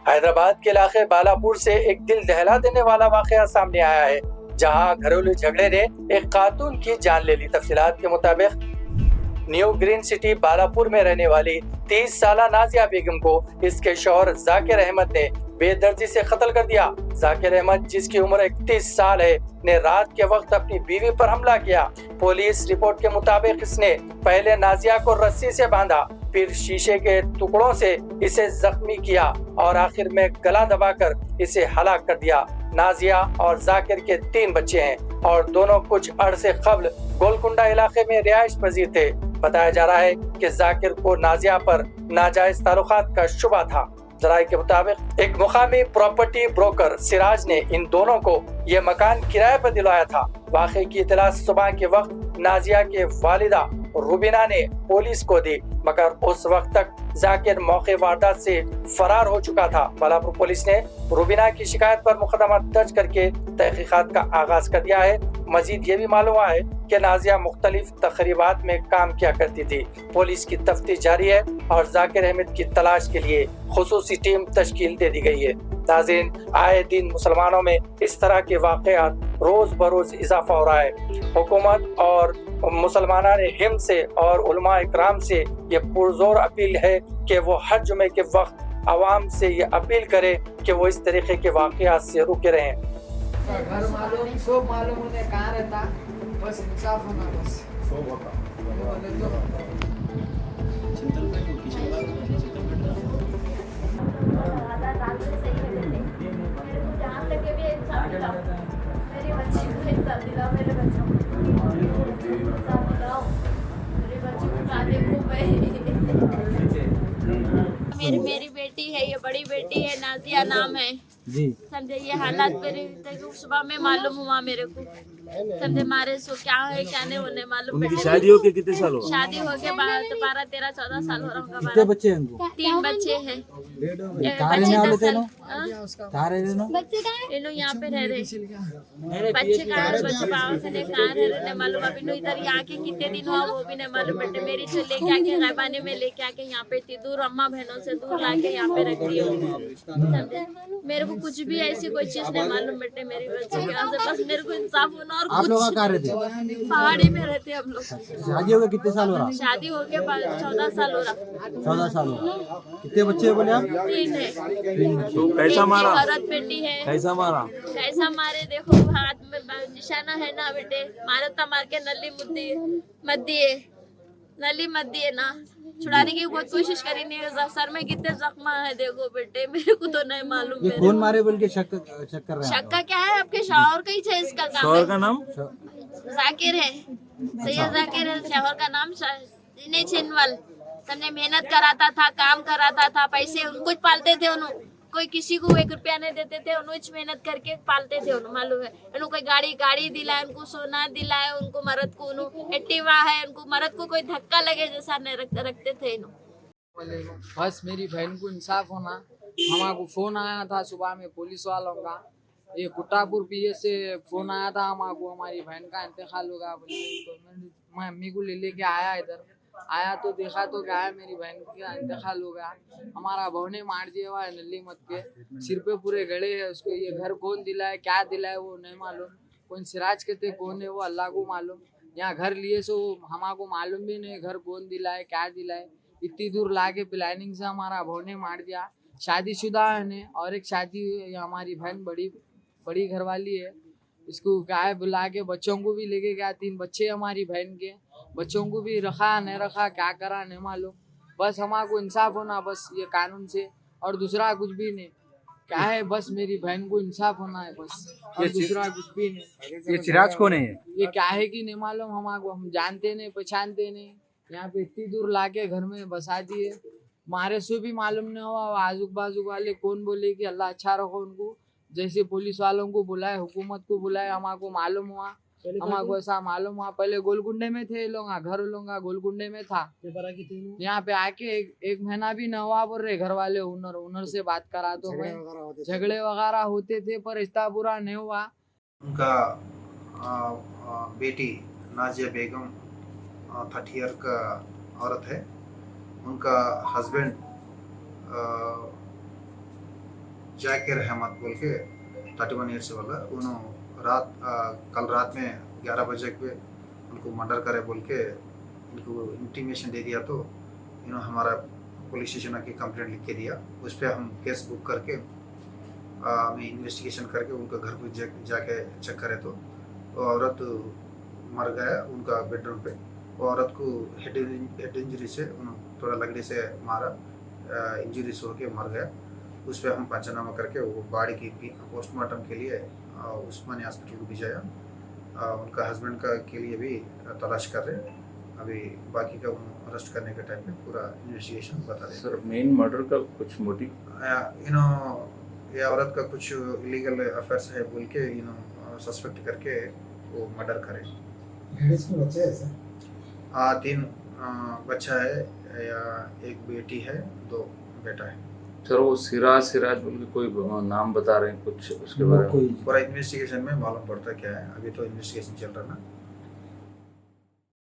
हैदराबाद के इलाके बालापुर से एक दिल दहला देने वाला वाकया सामने आया है, जहां घरेलू झगड़े ने एक खातून की जान ले ली। तफसीलात के मुताबिक न्यू ग्रीन सिटी बालापुर में रहने वाली 30 साल नाजिया बेगम को इसके शौहर जाकिर अहमद ने बेदर्दी से कत्ल कर दिया। जाकिर अहमद, जिसकी उम्र 31 साल है, ने रात के वक्त अपनी बीवी पर हमला किया। पुलिस रिपोर्ट के मुताबिक इसने पहले नाजिया को रस्सी से बांधा, फिर शीशे के टुकड़ों से इसे जख्मी किया और आखिर में गला दबाकर इसे हलाक कर दिया। नाजिया और जाकिर के 3 बच्चे हैं और दोनों कुछ अरसे कबल गोलकुंडा इलाके में रिहाइश पजीर थे। बताया जा रहा है कि जाकिर को नाजिया पर नाजायज ताल्लुकात का शुबा था। जराये के मुताबिक एक मुकामी प्रॉपर्टी ब्रोकर सिराज ने इन दोनों को ये मकान किराए पर दिलवाया था। वाक़े की इतला सुबह के वक्त नाजिया के वालिदा रुबीना ने पुलिस को दी, मगर उस वक्त तक जाकिर मौके वारदात से फरार हो चुका था। बालापुर पुलिस ने रुबीना की शिकायत पर मुकदमा दर्ज करके तहकीकात का आगाज कर दिया है। मजीद ये भी मालूम हुआ है कि नाजिया मुख्तलिफ तकरीबात में काम किया करती थी। पुलिस की तफ्तीश जारी है और जाकिर अहमद की तलाश के लिए खुसूसी टीम तश्कील दे दी गई है। नाज़रीन, आए दिन मुसलमानों में इस तरह के वाक़यात रोज बरोज इजाफा हो रहा है। हुकूमत और मुसलमाना ने हिंद से और उलमा इकराम से ये पुरजोर अपील है कि वो हर जुमे के वक्त आवाम से ये अपील करे कि वो इस तरीके के वाक़यात से रुके रहें। घर मालूम सब मालूम उन्हें कहाँ रहता, बस इंसाफ होना बस। मेरी बेटी है, ये बड़ी बेटी है, नाजिया नाम है जी। समझे, ये हालात मेरे सुबह में मालूम हुआ मेरे को। समझे, मारे सो क्या है क्या नहीं होने मालूम। उनकी शादी हो के कितने साल हो? शादी हो के 12, 13, 14 साल हो रहा होगा। कितने बच्चे हैं उनको? 3 बच्चे हैं। यहाँ पे रह रहे बच्चे कहाँ बाबा से कहाँ रह रहे मालूम। अभी इधर यहाँ के कितने दिन हुआ वो भी नहीं मालूम। बेटे मेरी से लेके आके गैबाने में लेके आके यहाँ पे इतनी दूर अम्मा बहनों से दूर लाके यहाँ पे रख दी। समझे, मेरे को कुछ भी ऐसी कोई चीज नहीं मालूम। बेटे मेरी बच्चे के बस मेरे को इंसाफ होना। और आप लोग कहाँ रहते? पहाड़ी में रहते हम लोग। शादी हो गया कितने साल हो रहा? शादी हो गया 14 साल हो रहा। 14 साल हो रहा। कितने बच्चे बोले आप? 3 है। तो कैसा मारा? औरत बेटी है। कैसा मारा? कैसा मारे देखो, हाथ में निशाना है ना बेटे। मारे तो मार के नली मत दिए ना। छुड़ाने की बहुत कोशिश करी नहीं। सर में कितने जख्म है देखो बेटे, मेरे को तो नहीं मालूम। ये कौन मारे बोल के शक कर रहे हैं? शक का क्या है, आपके शौहर का ही है इसका काम। शौहर का नाम जाकिर है, सैयद जाकिर है शौहर का नाम। छिनवल समझे, मेहनत कराता था, काम कराता था, पैसे कुछ पालते थे उन्होंने। कोई किसी को 1 रुपया नहीं देते थे, उन्होंने मेहनत करके पालते थे उन्होंने। मालूम है उनको कोई गाड़ी दिलाए, उनको सोना दिलाए, उनको मर्द को एक्टिवा है, उनको मर्द को कोई धक्का लगे जैसा नहीं रखते थे इन्होंने। बस मेरी बहन को इंसाफ होना। हमारे फोन आया था सुबह में पुलिस वालों का, ये कुटापुर पीएस से फोन आया था हमारे, हमारी बहन का इंतकाल होगा। तो मैं अम्मी को लेके आया, इधर आया तो देखा तो क्या है, मेरी बहन का इंतकाल हो गया। हमारा बहू ने मार दिया हुआ है नली मत के, सिर पे पूरे गड़े है उसके। ये घर कौन दिलाए क्या दिलाए वो नहीं मालूम। कौन सिराज कहते कौन है वो अल्लाह को मालूम। यहाँ घर लिए सो हमारे को मालूम भी नहीं घर कौन दिलाए क्या दिलाए। इतनी दूर ला के प्लानिंग से हमारा बहू ने मार दिया। शादीशुदा है और एक शादी हुई है। हमारी बहन बड़ी घरवाली है। इसको क्या है बुला के बच्चों को भी लेके गया। 3 बच्चे हमारी बहन के, बच्चों को भी रखा नहीं रखा क्या करा नहीं मालूम। बस हमारे को इंसाफ होना बस ये कानून से, और दूसरा कुछ भी नहीं। क्या है बस मेरी बहन को इंसाफ होना है बस, और दूसरा कुछ भी नहीं। ये सिराज कौन है? ये क्या है कि नहीं मालूम हमारे को, हम जानते नहीं पहचानते नहीं। यहाँ पे इतनी दूर लाके घर में बसा दिए। मारे से भी मालूम नहीं हुआ। आजू बाजू वाले कौन बोले कि अल्लाह अच्छा रखो उनको। जैसे पुलिस वालों को बुलाए, हुकूमत को बुलाए, हमारे को मालूम हुआ। हमारे को ऐसा मालूम हुआ पहले गोलकुंडे में थे लोग, घर लोग गोलकुंडे में था। यहाँ पे आके एक महीना भी न हुआ बोल रहे घर वाले। ओनर से बात करा तो झगड़े वगैरह होते थे पर इतना बुरा नहीं हुआ। उनका बेटी नाजिया बेगम 30 ईयर का औरत है। उनका हस्बैंड जाकिर अहमद बोल के 31 ईयर्स वाला, उन्होंने कल रात में 11 बजे के उनको मर्डर करे बोल के उनको इंटीमेशन दे दिया। तो इन्होंने हमारा पुलिस स्टेशन आके कंप्लेंट लिख के दिया। उस पर हम केस बुक करके हमें इन्वेस्टिगेशन करके उनका घर को जाके चेक करे तो वो औरत मर गया उनका बेडरूम पे। वो औरत को हेड इंजरी से थोड़ा लकड़ी से मारा, इंजरीज होके मर गया। उस पर हम पंचनामा करके वो बॉडी की पोस्टमार्टम के लिए उस्मानिया हॉस्पिटल को भिजाया। उनका हस्बैंड का के लिए भी तलाश कर रहे हैं। अभी बाकी का अरेस्ट करने के टाइम पे पूरा इन्वेस्टिगेशन बता दें। सर मेन मर्डर का कुछ मोटिव ये औरत का कुछ इलीगल अफेयर्स है बोल के सस्पेक्ट करके वो मर्डर करे। लेडीज के बच्चे हैं सर? 3 बच्चा है, या एक बेटी है, 2 बेटा है। सर वो सिराज बोल के कोई नाम बता रहे हैं कुछ उसके बारे में? पूरा इन्वेस्टिगेशन में मालूम पड़ता क्या है। अभी तो इन्वेस्टिगेशन चल रहा ना।